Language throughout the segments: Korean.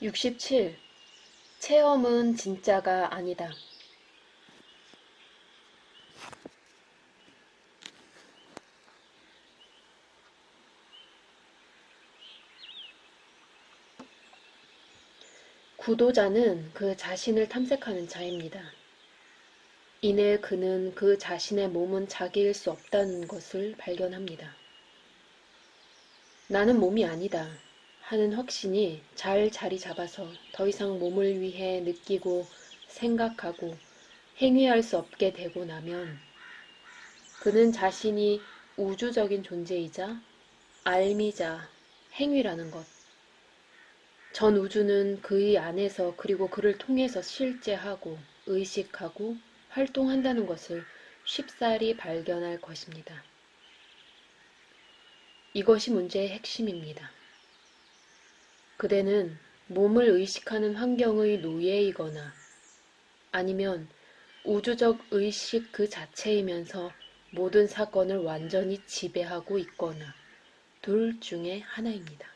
67. 체험은 진짜가 아니다. 구도자는 그 자신을 탐색하는 자입니다. 이내 그는 그 자신의 몸은 자기일 수 없다는 것을 발견합니다. 나는 몸이 아니다 하는 확신이 잘 자리 잡아서 더 이상 몸을 위해 느끼고 생각하고 행위할 수 없게 되고 나면 그는 자신이 우주적인 존재이자 알미자 행위라는 것, 전 우주는 그의 안에서 그리고 그를 통해서 실제하고 의식하고 활동한다는 것을 쉽사리 발견할 것입니다. 이것이 문제의 핵심입니다. 그대는 몸을 의식하는 환경의 노예이거나 아니면 우주적 의식 그 자체이면서 모든 사건을 완전히 지배하고 있거나 둘 중에 하나입니다.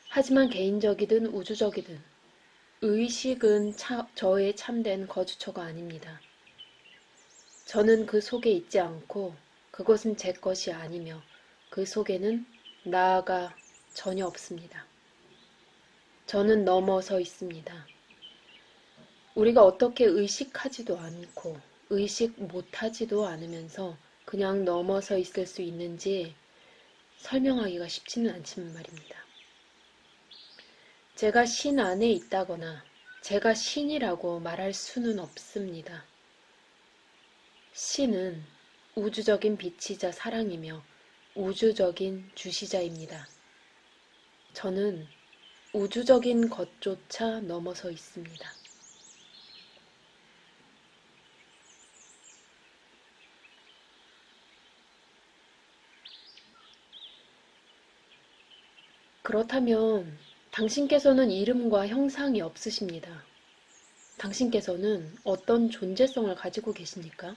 하지만 개인적이든 우주적이든 의식은 저의 참된 거주처가 아닙니다. 저는 그 속에 있지 않고 그것은 제 것이 아니며 그 속에는 나가 전혀 없습니다. 저는 넘어서 있습니다. 우리가 어떻게 의식하지도 않고 의식 못하지도 않으면서 그냥 넘어서 있을 수 있는지 설명하기가 쉽지는 않지만 말입니다. 제가 신 안에 있다거나 제가 신이라고 말할 수는 없습니다. 신은 우주적인 빛이자 사랑이며 우주적인 주시자입니다. 저는 우주적인 것조차 넘어서 있습니다. 그렇다면 당신께서는 이름과 형상이 없으십니다. 당신께서는 어떤 존재성을 가지고 계십니까?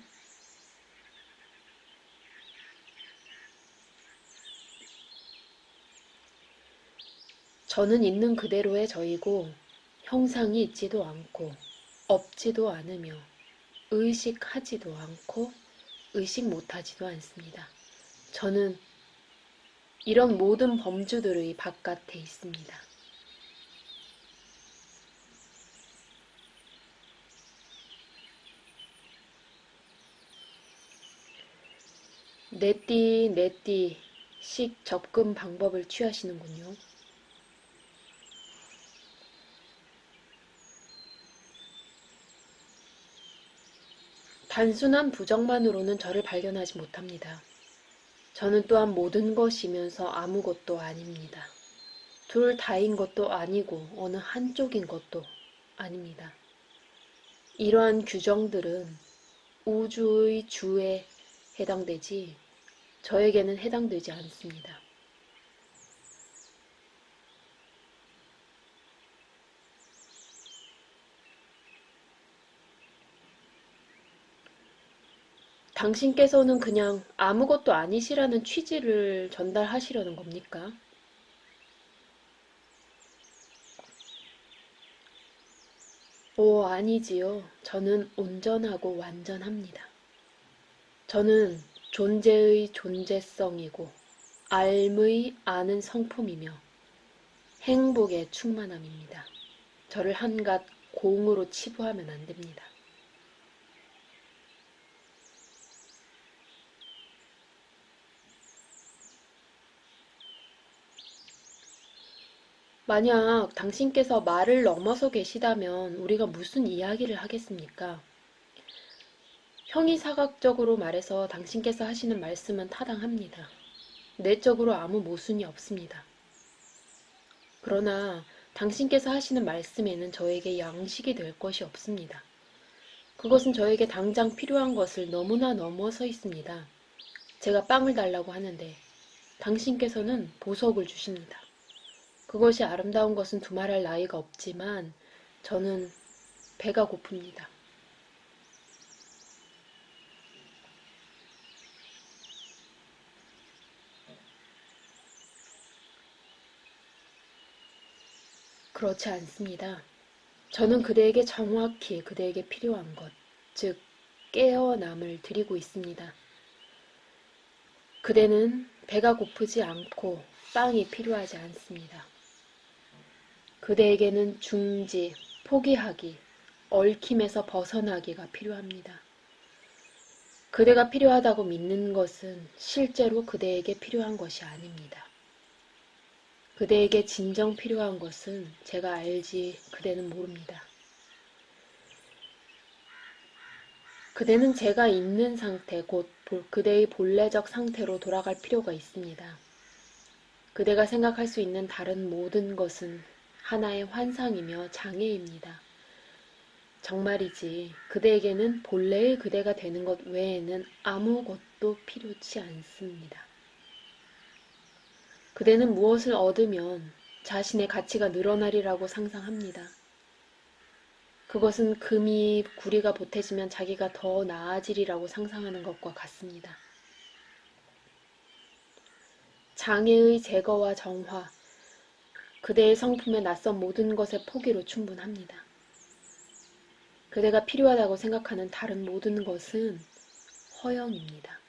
저는 있는 그대로의 저이고 형상이 있지도 않고 없지도 않으며 의식하지도 않고 의식 못하지도 않습니다. 저는 이런 모든 범주들의 바깥에 있습니다. 내띠식 접근 방법을 취하시는군요. 단순한 부정만으로는 저를 발견하지 못합니다. 저는 또한 모든 것이면서 아무것도 아닙니다. 둘 다인 것도 아니고 어느 한쪽인 것도 아닙니다. 이러한 규정들은 우주의 주에 해당되지 저에게는 해당되지 않습니다. 당신께서는 그냥 아무것도 아니시라는 취지를 전달하시려는 겁니까? 오, 아니지요. 저는 온전하고 완전합니다. 저는 존재의 존재성이고 삶의 아는 성품이며 행복의 충만함입니다. 저를 한갓 공으로 치부하면 안 됩니다. 만약 당신께서 말을 넘어서 계시다면 우리가 무슨 이야기를 하겠습니까? 형이사각적으로 말해서 당신께서 하시는 말씀은 타당합니다. 내적으로 아무 모순이 없습니다. 그러나 당신께서 하시는 말씀에는 저에게 양식이 될 것이 없습니다. 그것은 저에게 당장 필요한 것을 너무나 넘어서 있습니다. 제가 빵을 달라고 하는데 당신께서는 보석을 주십니다. 그것이 아름다운 것은 두말할 나위가 없지만 저는 배가 고픕니다. 그렇지 않습니다. 저는 그대에게 정확히 그대에게 필요한 것, 즉 깨어남을 드리고 있습니다. 그대는 배가 고프지 않고 빵이 필요하지 않습니다. 그대에게는 중지, 포기하기, 얽힘에서 벗어나기가 필요합니다. 그대가 필요하다고 믿는 것은 실제로 그대에게 필요한 것이 아닙니다. 그대에게 진정 필요한 것은 제가 알지 그대는 모릅니다. 그대는 제가 있는 상태, 곧 그대의 본래적 상태로 돌아갈 필요가 있습니다. 그대가 생각할 수 있는 다른 모든 것은 하나의 환상이며 장애입니다. 정말이지 그대에게는 본래의 그대가 되는 것 외에는 아무것도 필요치 않습니다. 그대는 무엇을 얻으면 자신의 가치가 늘어나리라고 상상합니다. 그것은 금이 구리가 보태지면 자기가 더 나아지리라고 상상하는 것과 같습니다. 장애의 제거와 정화, 그대의 성품에 낯선 모든 것의 포기로 충분합니다. 그대가 필요하다고 생각하는 다른 모든 것은 허영입니다.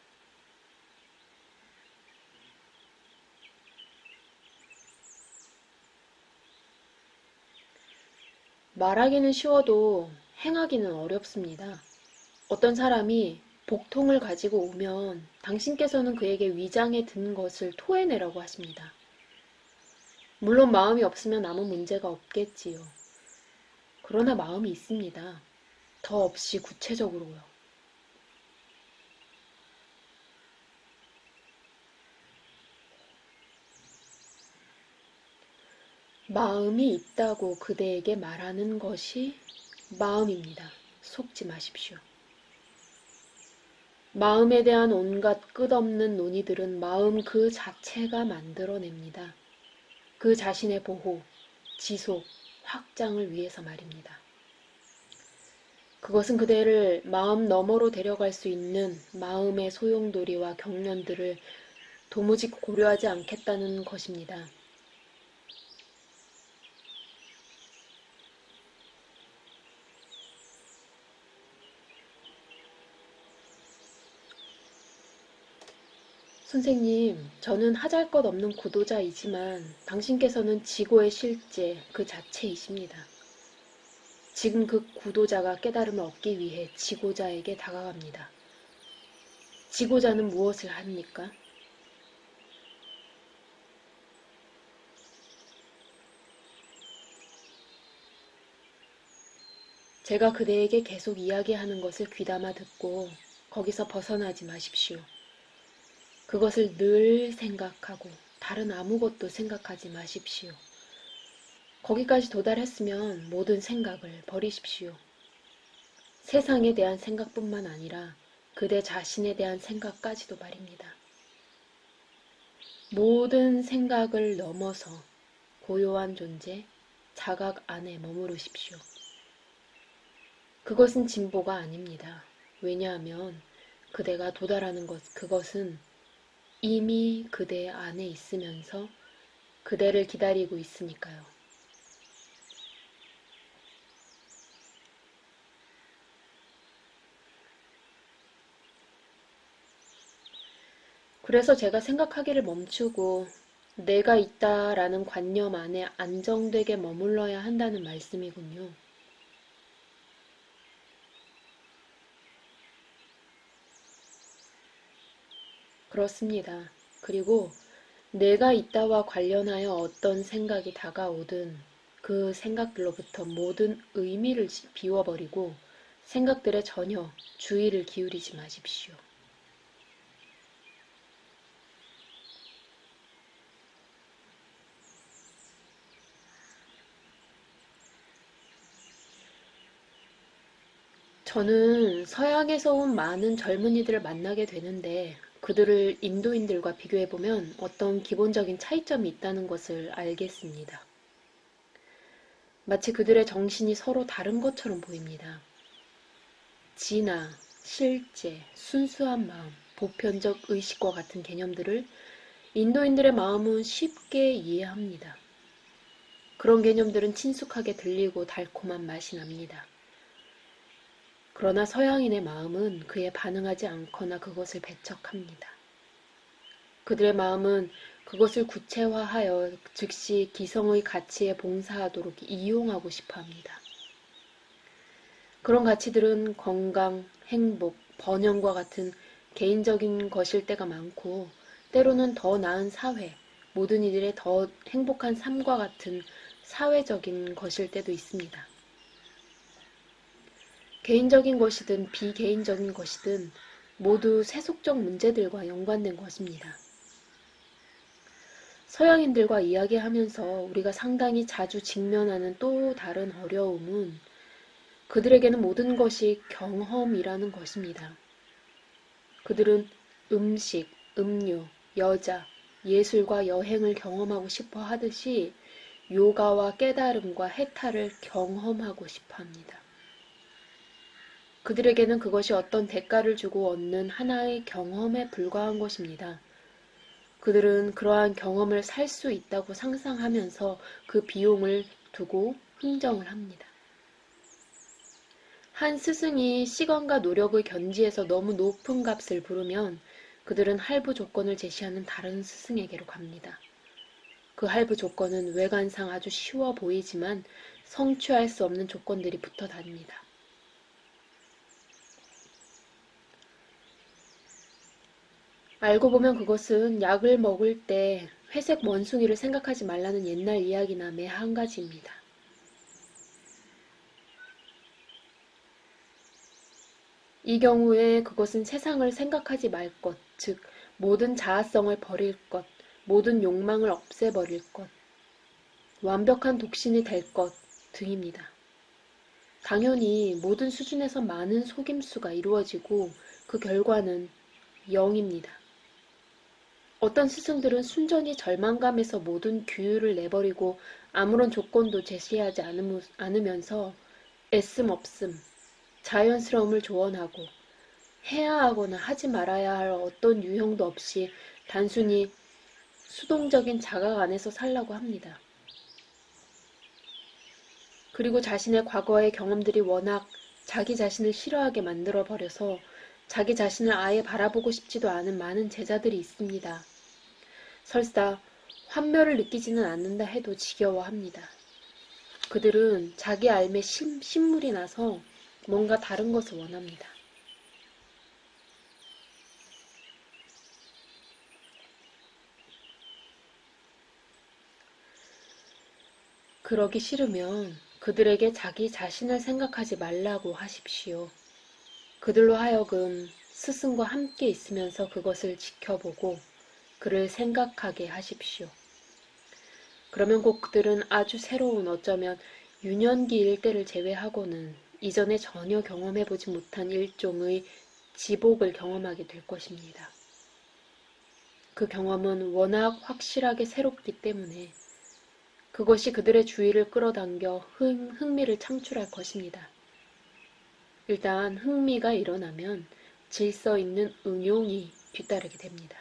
말하기는 쉬워도 행하기는 어렵습니다. 어떤 사람이 복통을 가지고 오면 당신께서는 그에게 위장에 든 것을 토해내라고 하십니다. 물론 마음이 없으면 아무 문제가 없겠지요. 그러나 마음이 있습니다. 더 없이 구체적으로요. 마음이 있다고 그대에게 말하는 것이 마음입니다. 속지 마십시오. 마음에 대한 온갖 끝없는 논의들은 마음 그 자체가 만들어냅니다. 그 자신의 보호, 지속, 확장을 위해서 말입니다. 그것은 그대를 마음 너머로 데려갈 수 있는 마음의 소용돌이와 경련들을 도무지 고려하지 않겠다는 것입니다. 선생님, 저는 하잘것없는 구도자이지만 당신께서는 지고의 실제 그 자체이십니다. 지금 그 구도자가 깨달음을 얻기 위해 지고자에게 다가갑니다. 지고자는 무엇을 합니까? 제가 그대에게 계속 이야기하는 것을 귀담아 듣고 거기서 벗어나지 마십시오. 그것을 늘 생각하고 다른 아무것도 생각하지 마십시오. 거기까지 도달했으면 모든 생각을 버리십시오. 세상에 대한 생각뿐만 아니라 그대 자신에 대한 생각까지도 말입니다. 모든 생각을 넘어서 고요한 존재, 자각 안에 머무르십시오. 그것은 진보가 아닙니다. 왜냐하면 그대가 도달하는 그것은 이미 그대 안에 있으면서 그대를 기다리고 있으니까요. 그래서 제가 생각하기를 멈추고 내가 있다라는 관념 안에 안정되게 머물러야 한다는 말씀이군요. 그렇습니다. 그리고 내가 있다와 관련하여 어떤 생각이 다가오든 그 생각들로부터 모든 의미를 비워버리고 생각들에 전혀 주의를 기울이지 마십시오. 저는 서양에서 온 많은 젊은이들을 만나게 되는데 그들을 인도인들과 비교해보면 어떤 기본적인 차이점이 있다는 것을 알겠습니다. 마치 그들의 정신이 서로 다른 것처럼 보입니다. 진화, 실제, 순수한 마음, 보편적 의식과 같은 개념들을 인도인들의 마음은 쉽게 이해합니다. 그런 개념들은 친숙하게 들리고 달콤한 맛이 납니다. 그러나 서양인의 마음은 그에 반응하지 않거나 그것을 배척합니다. 그들의 마음은 그것을 구체화하여 즉시 기성의 가치에 봉사하도록 이용하고 싶어 합니다. 그런 가치들은 건강, 행복, 번영과 같은 개인적인 것일 때가 많고, 때로는 더 나은 사회, 모든 이들의 더 행복한 삶과 같은 사회적인 것일 때도 있습니다. 개인적인 것이든 비개인적인 것이든 모두 세속적 문제들과 연관된 것입니다. 서양인들과 이야기하면서 우리가 상당히 자주 직면하는 또 다른 어려움은 그들에게는 모든 것이 경험이라는 것입니다. 그들은 음식, 음료, 여자, 예술과 여행을 경험하고 싶어 하듯이 요가와 깨달음과 해탈을 경험하고 싶어 합니다. 그들에게는 그것이 어떤 대가를 주고 얻는 하나의 경험에 불과한 것입니다. 그들은 그러한 경험을 살 수 있다고 상상하면서 그 비용을 두고 흥정을 합니다. 한 스승이 시간과 노력을 견지해서 너무 높은 값을 부르면 그들은 할부 조건을 제시하는 다른 스승에게로 갑니다. 그 할부 조건은 외관상 아주 쉬워 보이지만 성취할 수 없는 조건들이 붙어 다닙니다. 알고 보면 그것은 약을 먹을 때 회색 원숭이를 생각하지 말라는 옛날 이야기나 매 한 가지입니다. 이 경우에 그것은 세상을 생각하지 말 것, 즉 모든 자아성을 버릴 것, 모든 욕망을 없애버릴 것, 완벽한 독신이 될 것 등입니다. 당연히 모든 수준에서 많은 속임수가 이루어지고 그 결과는 0입니다. 어떤 스승들은 순전히 절망감에서 모든 규율을 내버리고 아무런 조건도 제시하지 않으면서 애씀 없음, 자연스러움을 조언하고 해야 하거나 하지 말아야 할 어떤 유형도 없이 단순히 수동적인 자각 안에서 살라고 합니다. 그리고 자신의 과거의 경험들이 워낙 자기 자신을 싫어하게 만들어버려서 자기 자신을 아예 바라보고 싶지도 않은 많은 제자들이 있습니다. 설사 환멸을 느끼지는 않는다 해도 지겨워합니다. 그들은 자기 삶에 신물이 나서 뭔가 다른 것을 원합니다. 그러기 싫으면 그들에게 자기 자신을 생각하지 말라고 하십시오. 그들로 하여금 스승과 함께 있으면서 그것을 지켜보고 그를 생각하게 하십시오. 그러면 곧 그들은 아주 새로운 어쩌면 유년기 일대를 제외하고는 이전에 전혀 경험해보지 못한 일종의 지복을 경험하게 될 것입니다. 그 경험은 워낙 확실하게 새롭기 때문에 그것이 그들의 주의를 끌어당겨 흥미를 창출할 것입니다. 일단 흥미가 일어나면 질서 있는 응용이 뒤따르게 됩니다.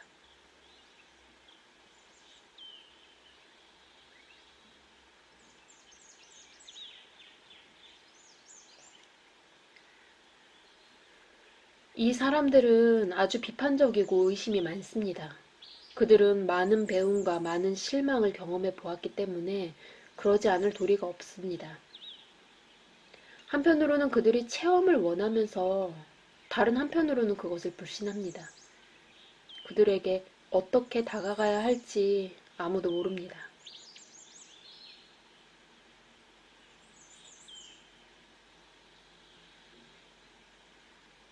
이 사람들은 아주 비판적이고 의심이 많습니다. 그들은 많은 배움과 많은 실망을 경험해 보았기 때문에 그러지 않을 도리가 없습니다. 한편으로는 그들이 체험을 원하면서 다른 한편으로는 그것을 불신합니다. 그들에게 어떻게 다가가야 할지 아무도 모릅니다.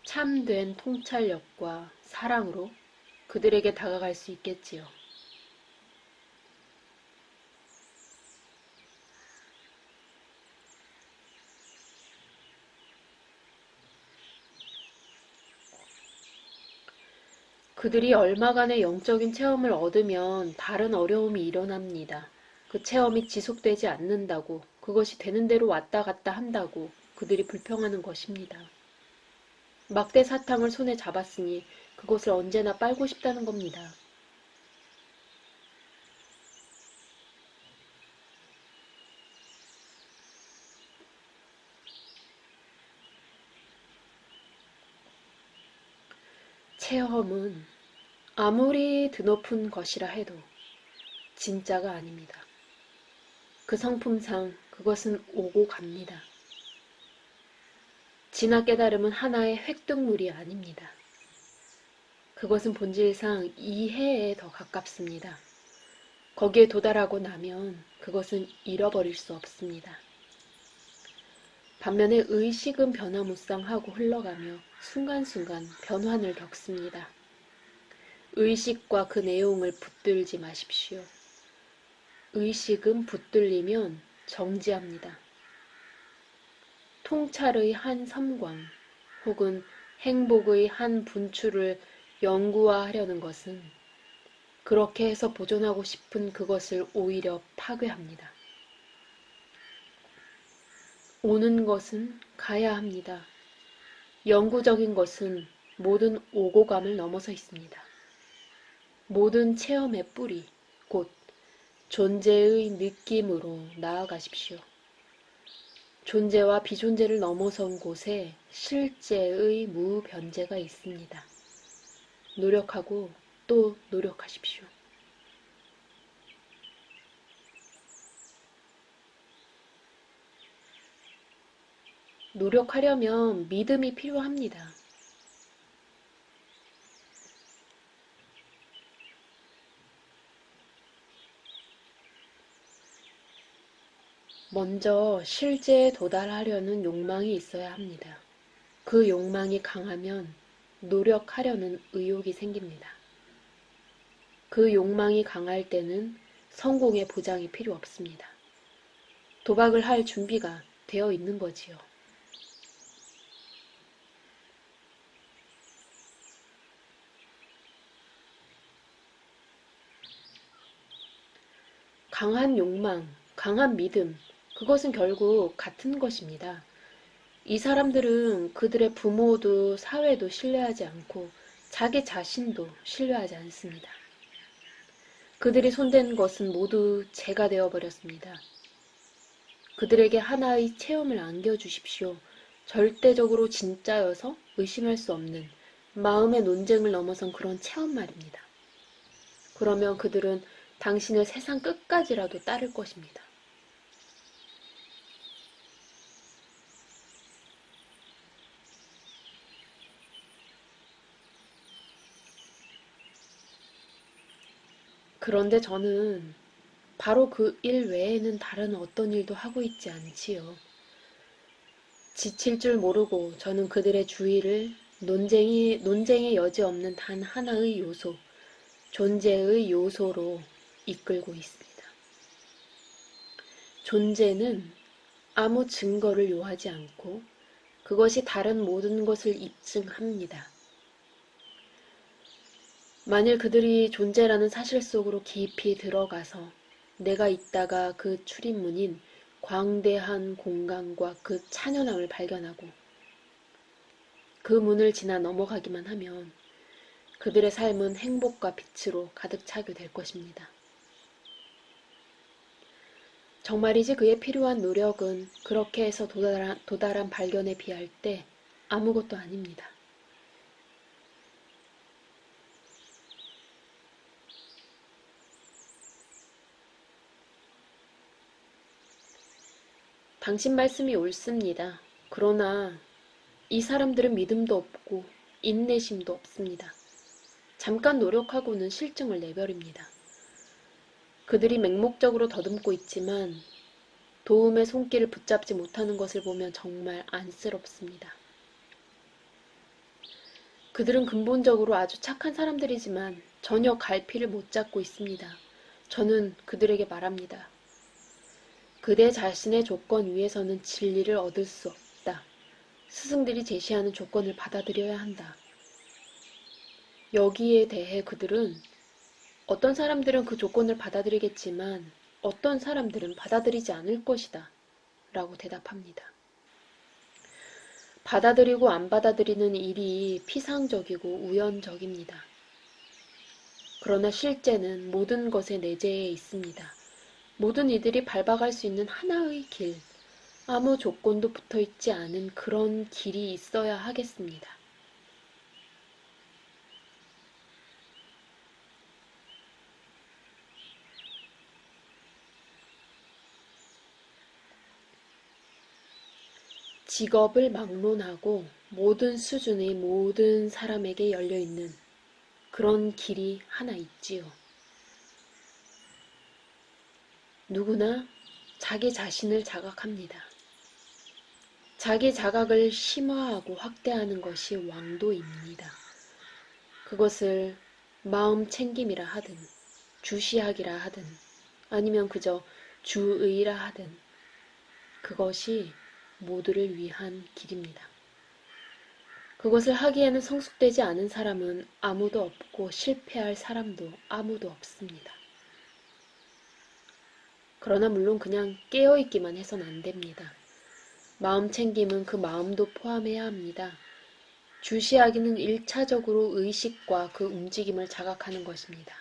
참된 통찰력과 사랑으로 그들에게 다가갈 수 있겠지요. 그들이 얼마간의 영적인 체험을 얻으면 다른 어려움이 일어납니다. 그 체험이 지속되지 않는다고, 그것이 되는 대로 왔다 갔다 한다고 그들이 불평하는 것입니다. 막대 사탕을 손에 잡았으니 그것을 언제나 빨고 싶다는 겁니다. 체험은 아무리 드높은 것이라 해도 진짜가 아닙니다. 그 성품상 그것은 오고 갑니다. 진화 깨달음은 하나의 획득물이 아닙니다. 그것은 본질상 이해에 더 가깝습니다. 거기에 도달하고 나면 그것은 잃어버릴 수 없습니다. 반면에 의식은 변화무쌍하고 흘러가며 순간순간 변환을 겪습니다. 의식과 그 내용을 붙들지 마십시오. 의식은 붙들리면 정지합니다. 통찰의 한 섬광 혹은 행복의 한 분출을 영구화하려는 것은 그렇게 해서 보존하고 싶은 그것을 오히려 파괴합니다. 오는 것은 가야 합니다. 영구적인 것은 모든 오고감을 넘어서 있습니다. 모든 체험의 뿌리, 곧 존재의 느낌으로 나아가십시오. 존재와 비존재를 넘어선 곳에 실제의 무변재가 있습니다. 노력하고 또 노력하십시오. 노력하려면 믿음이 필요합니다. 먼저 실제에 도달하려는 욕망이 있어야 합니다. 그 욕망이 강하면 노력하려는 의욕이 생깁니다. 그 욕망이 강할 때는 성공의 보장이 필요 없습니다. 도박을 할 준비가 되어 있는 거지요. 강한 욕망, 강한 믿음, 그것은 결국 같은 것입니다. 이 사람들은 그들의 부모도 사회도 신뢰하지 않고 자기 자신도 신뢰하지 않습니다. 그들이 손댄 것은 모두 재가 되어버렸습니다. 그들에게 하나의 체험을 안겨주십시오. 절대적으로 진짜여서 의심할 수 없는 마음의 논쟁을 넘어선 그런 체험 말입니다. 그러면 그들은 당신을 세상 끝까지라도 따를 것입니다. 그런데 저는 바로 그 일 외에는 다른 어떤 일도 하고 있지 않지요. 지칠 줄 모르고 저는 그들의 주의를 논쟁의 여지 없는 단 하나의 요소, 존재의 요소로 이끌고 있습니다. 존재는 아무 증거를 요하지 않고 그것이 다른 모든 것을 입증합니다. 만일 그들이 존재라는 사실 속으로 깊이 들어가서 내가 있다가 그 출입문인 광대한 공간과 그 찬연함을 발견하고 그 문을 지나 넘어가기만 하면 그들의 삶은 행복과 빛으로 가득 차게 될 것입니다. 정말이지 그에 필요한 노력은 그렇게 해서 도달한 발견에 비할 때 아무것도 아닙니다. 당신 말씀이 옳습니다. 그러나 이 사람들은 믿음도 없고 인내심도 없습니다. 잠깐 노력하고는 실증을 내버립니다. 그들이 맹목적으로 더듬고 있지만 도움의 손길을 붙잡지 못하는 것을 보면 정말 안쓰럽습니다. 그들은 근본적으로 아주 착한 사람들이지만 전혀 갈피를 못 잡고 있습니다. 저는 그들에게 말합니다. 그대 자신의 조건 위에서는 진리를 얻을 수 없다. 스승들이 제시하는 조건을 받아들여야 한다. 여기에 대해 그들은 어떤 사람들은 그 조건을 받아들이겠지만 어떤 사람들은 받아들이지 않을 것이다. 라고 대답합니다. 받아들이고 안 받아들이는 일이 피상적이고 우연적입니다. 그러나 실제는 모든 것의 내재에 있습니다. 모든 이들이 밟아갈 수 있는 하나의 길, 아무 조건도 붙어있지 않은 그런 길이 있어야 하겠습니다. 직업을 막론하고 모든 수준의 모든 사람에게 열려있는 그런 길이 하나 있지요. 누구나 자기 자신을 자각합니다. 자기 자각을 심화하고 확대하는 것이 왕도입니다. 그것을 마음 챙김이라 하든 주시학이라 하든 아니면 그저 주의라 하든 그것이 모두를 위한 길입니다. 그것을 하기에는 성숙되지 않은 사람은 아무도 없고 실패할 사람도 아무도 없습니다. 그러나 물론 그냥 깨어있기만 해선 안 됩니다. 마음 챙김은 그 마음도 포함해야 합니다. 주시하기는 1차적으로 의식과 그 움직임을 자각하는 것입니다.